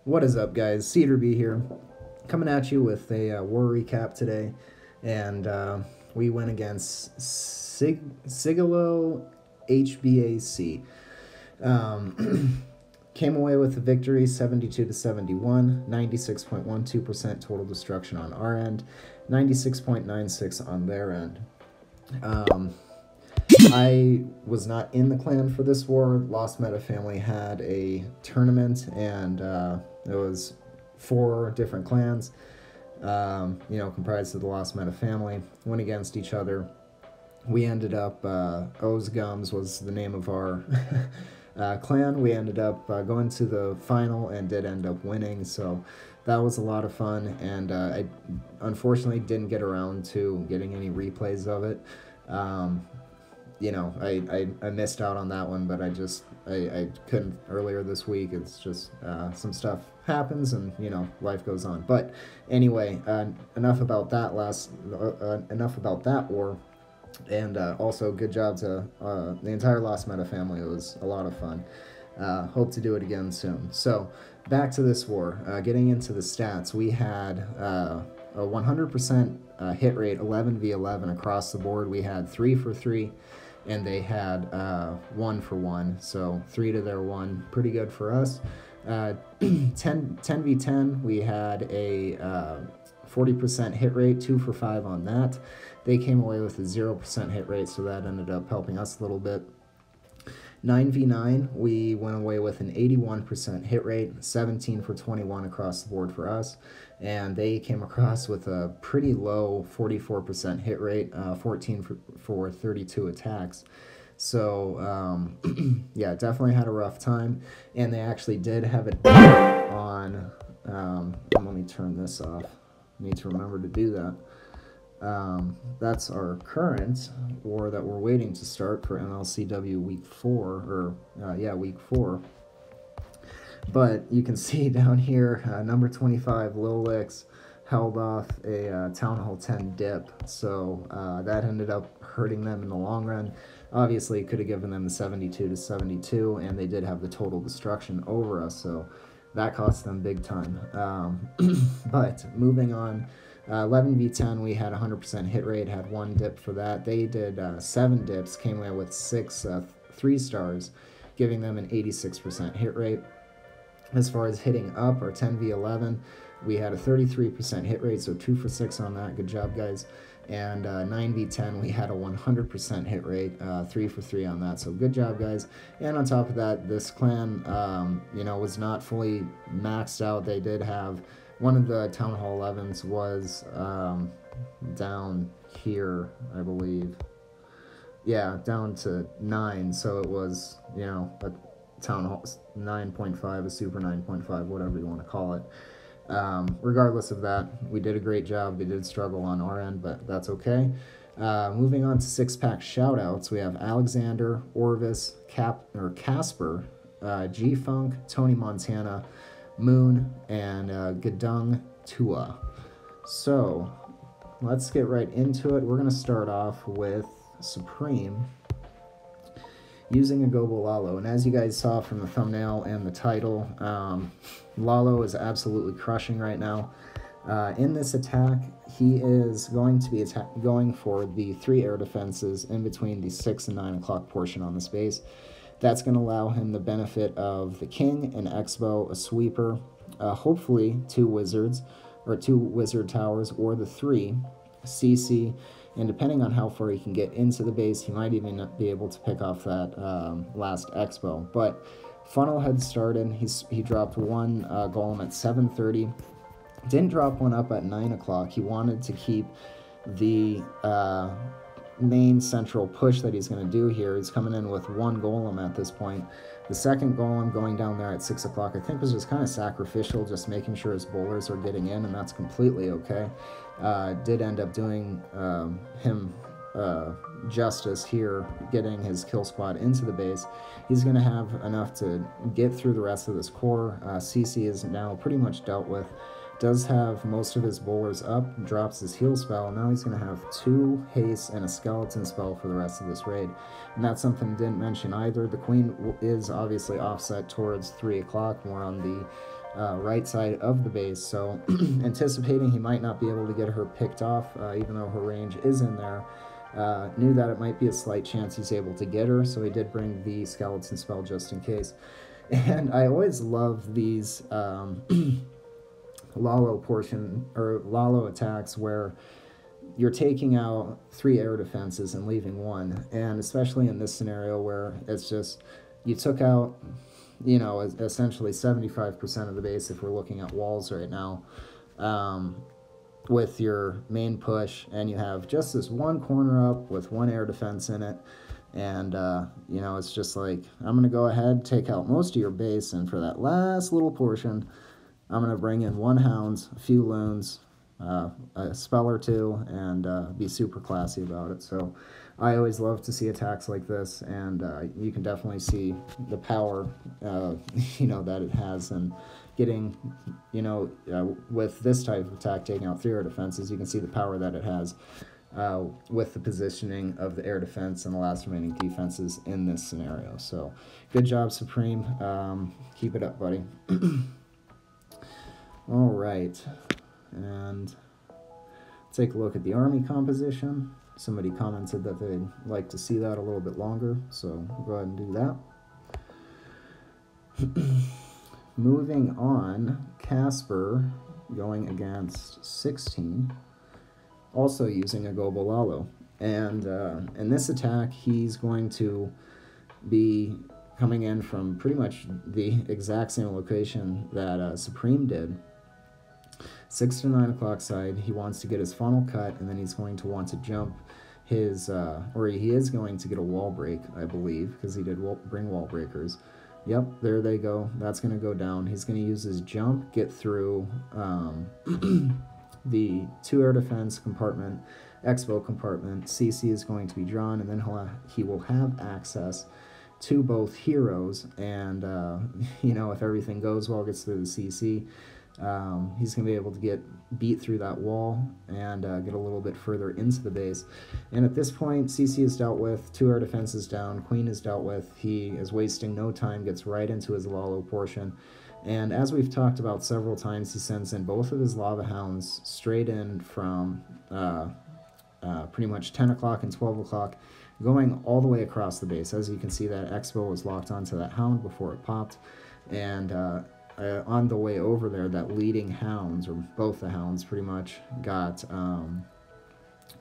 What is up, guys? Cedar B here, coming at you with a war recap today, and we went against Sigilo HBAC. Came away with a victory, 72-71, 96.12% total destruction on our end, 96.96 on their end. I was not in the clan for this war. Lost Meta family had a tournament, and there was 4 different clans, comprised of the Lost Meta family, went against each other. We ended up, O's Gums was the name of our clan. We ended up going to the final and did end up winning, so that was a lot of fun, and I unfortunately didn't get around to getting any replays of it. I missed out on that one, but I couldn't earlier this week. It's just some stuff happens, and life goes on. But anyway, enough about that war, and also good job to the entire Lost Meta family. It was a lot of fun. Hope to do it again soon. So back to this war. Getting into the stats, we had a 100% hit rate, 11v11 across the board. We had 3 for 3. And they had 1 for 1, so 3 to their 1, pretty good for us. 10v10, we had a 40% hit rate, 2 for 5 on that. They came away with a 0% hit rate, so that ended up helping us a little bit. 9v9, we went away with an 81% hit rate, 17 for 21 across the board for us, and they came across with a pretty low 44% hit rate, 14 for 32 attacks. So yeah, definitely had a rough time, and they actually did have it on, let me turn this off, need to remember to do that. That's our current war that we're waiting to start for MLCW week 4, week 4. But you can see down here, number 25, Lilix, held off a Town Hall 10 dip, so that ended up hurting them in the long run. Obviously, it could have given them the 72-72, and they did have the total destruction over us, so that cost them big time. But moving on, 11v10, we had 100% hit rate, had 1 dip for that. They did 7 dips, came away with 6 3 stars, giving them an 86% hit rate. As far as hitting up, our 10v11, we had a 33% hit rate, so 2 for 6 on that. Good job, guys. And 9v10, we had a 100% hit rate, 3 for 3 on that, so good job, guys. And on top of that, this clan, was not fully maxed out. They did have one of the Town Hall 11s was down here, I believe. Yeah, down to 9, so it was, a Town Hall 9.5, a Super 9.5, whatever you want to call it. Regardless of that, we did a great job. They did struggle on our end, but that's okay. Moving on to 6-pack shoutouts, we have Alexander, Orvis, Casper, G-Funk, Tony Montana, Moon, and Gadung Tua. So let's get right into it. We're going to start off with Supreme using a Gobo Lalo, and as you guys saw from the thumbnail and the title, Lalo is absolutely crushing right now. In this attack, he is going to be going for the 3 air defenses in between the 6 and 9 o'clock portion on this base. That's going to allow him the benefit of the King, an X-Bow, a Sweeper, hopefully 2 Wizards, or 2 Wizard Towers, or the 3 CC, and depending on how far he can get into the base, he might even be able to pick off that last X-Bow. But Funnel had started, he dropped 1 Golem at 7:30, didn't drop one up at 9 o'clock. He wanted to keep the main central push that he's going to do here. He's coming in with 1 Golem at this point. The second Golem going down there at 6 o'clock I think was just kind of sacrificial, just making sure his bowlers are getting in, and that's completely okay. Did end up doing him justice here, getting his kill squad into the base. He's going to have enough to get through the rest of this core. CC is now pretty much dealt with. Does have most of his bowlers up, drops his heal spell, and now he's going to have 2 haste and a skeleton spell for the rest of this raid. And that's something I didn't mention either. The queen is obviously offset towards 3 o'clock, more on the right side of the base, so anticipating he might not be able to get her picked off, even though her range is in there. Knew that it might be a slight chance he's able to get her, so he did bring the skeleton spell just in case. And I always love these Lalo attacks where you're taking out 3 air defenses and leaving 1, and especially in this scenario where it's just you took out, you know, essentially 75% of the base if we're looking at walls right now, with your main push, and you have just this one corner up with 1 air defense in it, and you know, it's just like, I'm gonna go ahead, take out most of your base, and for that last little portion I'm gonna bring in 1 hound, a few loons, a spell or 2, and be super classy about it. So I always love to see attacks like this, and you can definitely see the power you know, that it has, and getting, you know, with this type of attack, taking out 3 air defenses, you can see the power that it has with the positioning of the air defense and the last remaining defenses in this scenario. So good job, Supreme. Keep it up, buddy. All right, and take a look at the army composition. Somebody commented that they'd like to see that a little bit longer, so we'll go ahead and do that. Moving on, Casper going against 16, also using a Gobo Lalo. And in this attack, he's going to be coming in from pretty much the exact same location that Supreme did. 6 to 9 o'clock side, he wants to get his funnel cut, and then he's going to want to jump his, or he is going to get a wall break, I believe, because he did bring wall breakers. Yep, there they go. That's going to go down. He's going to use his jump, get through the 2 air defense compartment, expo compartment. CC is going to be drawn, and then he will have access to both heroes, and you know, if everything goes well, gets through the CC, he's going to be able to get beat through that wall and get a little bit further into the base. And at this point, CC is dealt with, 2 air defenses down, Queen is dealt with. He is wasting no time, gets right into his Lalo portion. And as we've talked about several times, he sends in both of his Lava Hounds straight in from pretty much 10 o'clock and 12 o'clock, going all the way across the base. As you can see, that Expo was locked onto that Hound before it popped, and on the way over there, that leading Hounds, or both the Hounds, pretty much got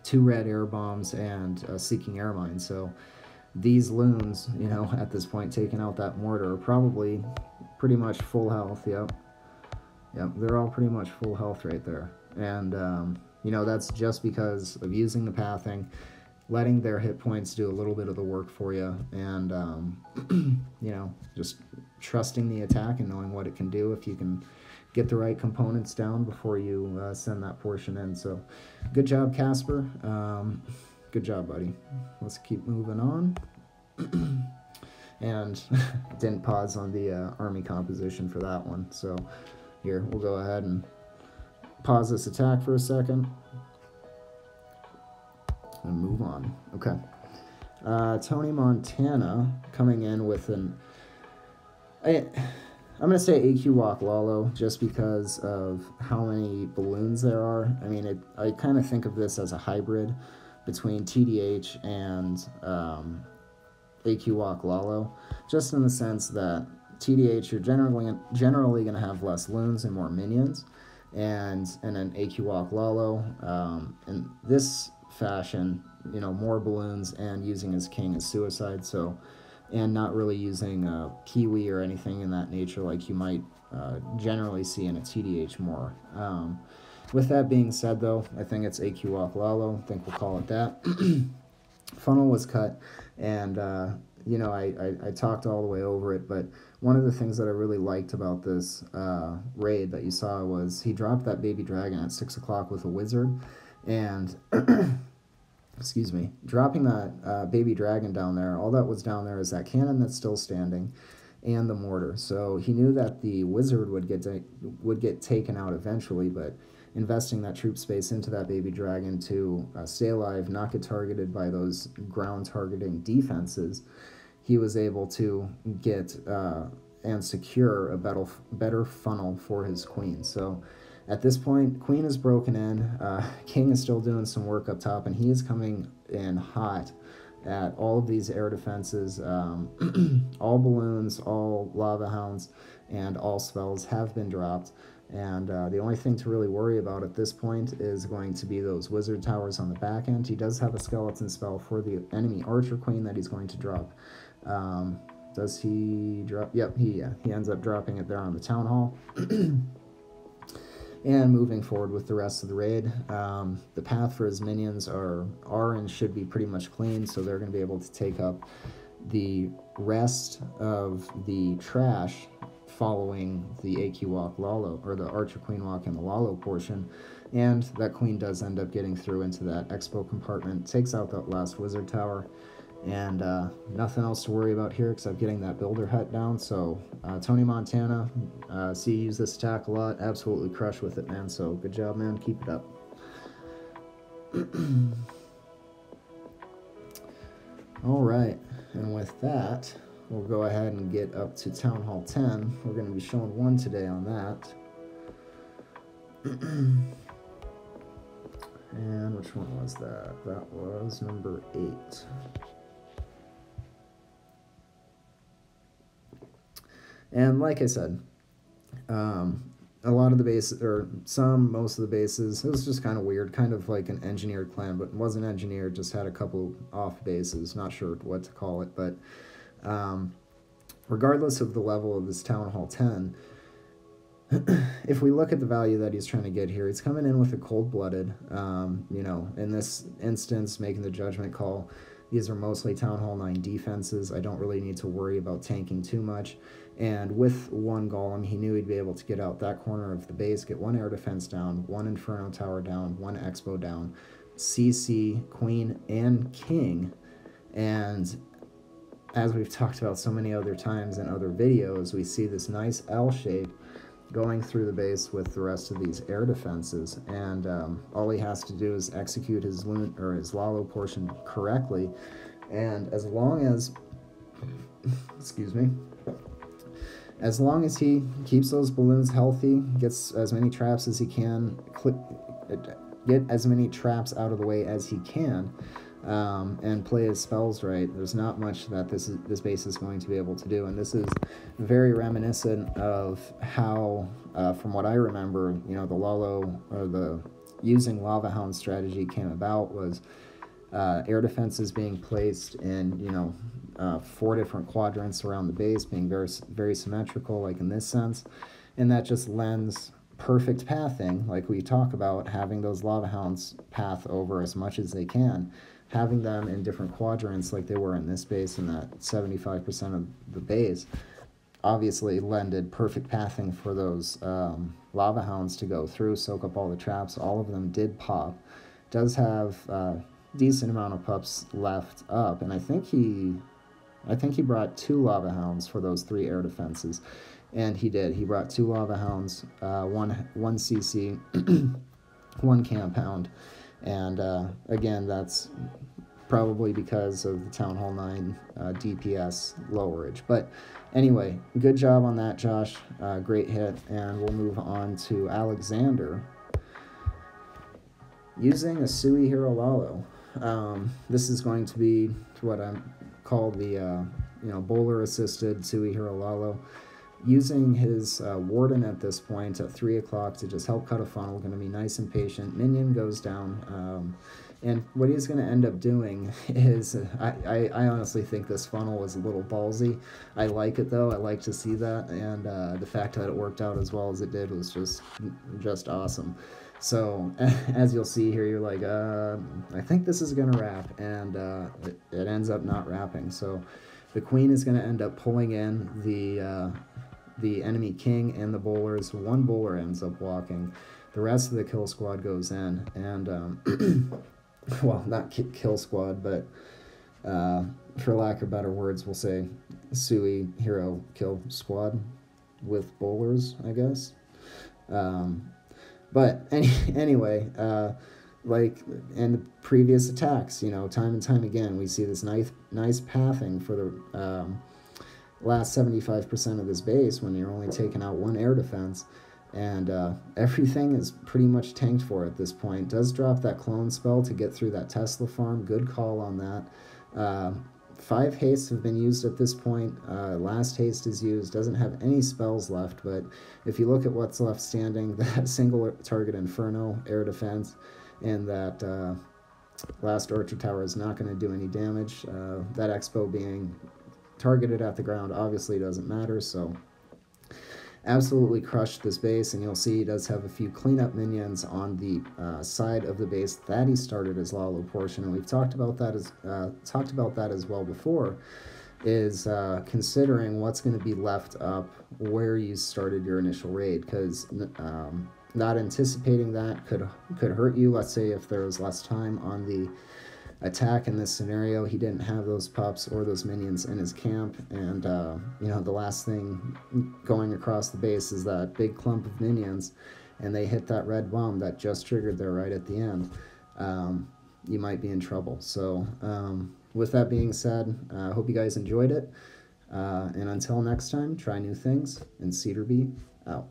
2 red air bombs and a Seeking Air Mine. So these loons, you know, at this point, taking out that mortar, are probably pretty much full health. Yep, they're all pretty much full health right there. And you know, that's just because of using the pathing, letting their hit points do a little bit of the work for you, and you know, just trusting the attack and knowing what it can do if you can get the right components down before you send that portion in. So good job, Casper. Good job, buddy. Let's keep moving on. And didn't pause on the army composition for that one, so here, we'll go ahead and pause this attack for a second and move on. Okay. Tony Montana coming in with an... I'm going to say AQ Walk Lalo, just because of how many balloons there are. I mean, I kind of think of this as a hybrid between TDH and AQ Walk Lalo, just in the sense that TDH, you're generally going to have less loons and more minions, and then AQ Walk Lalo, in this fashion, you know, more balloons and using his king as suicide, so, and not really using Kiwi or anything in that nature like you might generally see in a TDH more. With that being said, though, I think it's AQ Walk Lalo. I think we'll call it that. Funnel was cut, and you know, I talked all the way over it, but one of the things that I really liked about this raid that you saw was he dropped that baby dragon at 6 o'clock with a wizard, and excuse me, dropping that baby dragon down there, all that was down there is that cannon that's still standing and the mortar. So he knew that the wizard would get taken out eventually, but investing that troop space into that baby dragon to stay alive, not get targeted by those ground targeting defenses, he was able to get and secure a better funnel for his queen. So at this point, queen is broken in. King is still doing some work up top, and he is coming in hot at all of these air defenses. All balloons, all lava hounds, and all spells have been dropped. And the only thing to really worry about at this point is going to be those wizard towers on the back end. He does have a skeleton spell for the enemy archer queen that he's going to drop. Does he drop? Yep, he ends up dropping it there on the town hall. And moving forward with the rest of the raid, the path for his minions are and should be pretty much clean, so they're going to be able to take up the rest of the trash following the AQ walk LALOON, or the archer queen walk and the LALOON portion. And that queen does end up getting through into that expo compartment, takes out that last wizard tower, and nothing else to worry about here except getting that builder hut down. So Tony Montana, see you use this attack a lot, absolutely crush with it, man. So good job, man, keep it up. All right, and with that, we'll go ahead and get up to Town Hall 10. We're going to be showing one today on that. And which one was that? That was number 8. And like I said, a lot of the bases, or most of the bases, it was just kind of weird, kind of like an engineered clan, but it wasn't engineered, just had a couple off bases, not sure what to call it, but regardless of the level of this Town Hall 10, if we look at the value that he's trying to get here, he's coming in with a cold-blooded, you know, in this instance, making the judgment call. These are mostly Town Hall 9 defenses. I don't really need to worry about tanking too much. And with one golem, he knew he'd be able to get out that corner of the base, get one air defense down, one inferno tower down, one expo down, CC, queen, and king. And as we've talked about so many other times in other videos, we see this nice L shape going through the base with the rest of these air defenses, and all he has to do is execute his loon or his LALOON portion correctly, and as long as excuse me, as long as he keeps those balloons healthy, gets as many traps as he can, get as many traps out of the way as he can, and play his spells right, there's not much that this base is going to be able to do. And this is very reminiscent of how, from what I remember, you know, the LALOON, or the using Lava Hound strategy came about, was air defenses being placed in, you know, 4 different quadrants around the base, being very symmetrical, like in this sense, and that just lends perfect pathing, like we talk about, having those Lava Hounds path over as much as they can, having them in different quadrants like they were in this base, and that 75% of the base obviously lended perfect pathing for those Lava Hounds to go through, soak up all the traps. All of them did pop. Does have decent amount of pups left up, and I think he brought 2 Lava Hounds for those 3 air defenses, and he did. He brought 2 Lava Hounds, one CC, 1 camp hound, and again, that's probably because of the Town Hall 9 DPS lowerage. But anyway, good job on that, Josh. Great hit, and we'll move on to Alexander using a Sui Hero LALOON. This is going to be what I'm called the bowler assisted Sui Hero LALOON. Using his Warden at this point at 3 o'clock to just help cut a funnel, going to be nice and patient. Minion goes down, and what he's going to end up doing is, I honestly think this funnel was a little ballsy. I like it though, I like to see that, and the fact that it worked out as well as it did was just awesome. So, as you'll see here, you're like, I think this is going to wrap, and it ends up not wrapping. So, the queen is going to end up pulling in the enemy king and the bowlers. One bowler ends up walking. The rest of the kill squad goes in, and, well, not kill squad, but for lack of better words, we'll say Sui Hero kill squad with bowlers, I guess. But anyway, like in the previous attacks, you know, time and time again, we see this nice pathing for last 75% of this base when you're only taking out one air defense. And everything is pretty much tanked for at this point. Does drop that clone spell to get through that Tesla farm. Good call on that. 5 hastes have been used at this point. Last haste is used. Doesn't have any spells left, but if you look at what's left standing, that single target Inferno air defense and that last Orchard Tower is not going to do any damage. That Expo being targeted at the ground obviously doesn't matter, so absolutely crushed this base. And you'll see he does have a few cleanup minions on the side of the base that he started his LALOON portion, and we've talked about that as well before, is considering what's going to be left up where you started your initial raid, because not anticipating that could hurt you. Let's say if there was less time on the attack in this scenario, he didn't have those pups or those minions in his camp, and you know, the last thing going across the base is that big clump of minions, and they hit that red bomb that just triggered there right at the end. You might be in trouble. So with that being said, I hope you guys enjoyed it, and until next time, try new things, and Cedar Bee out.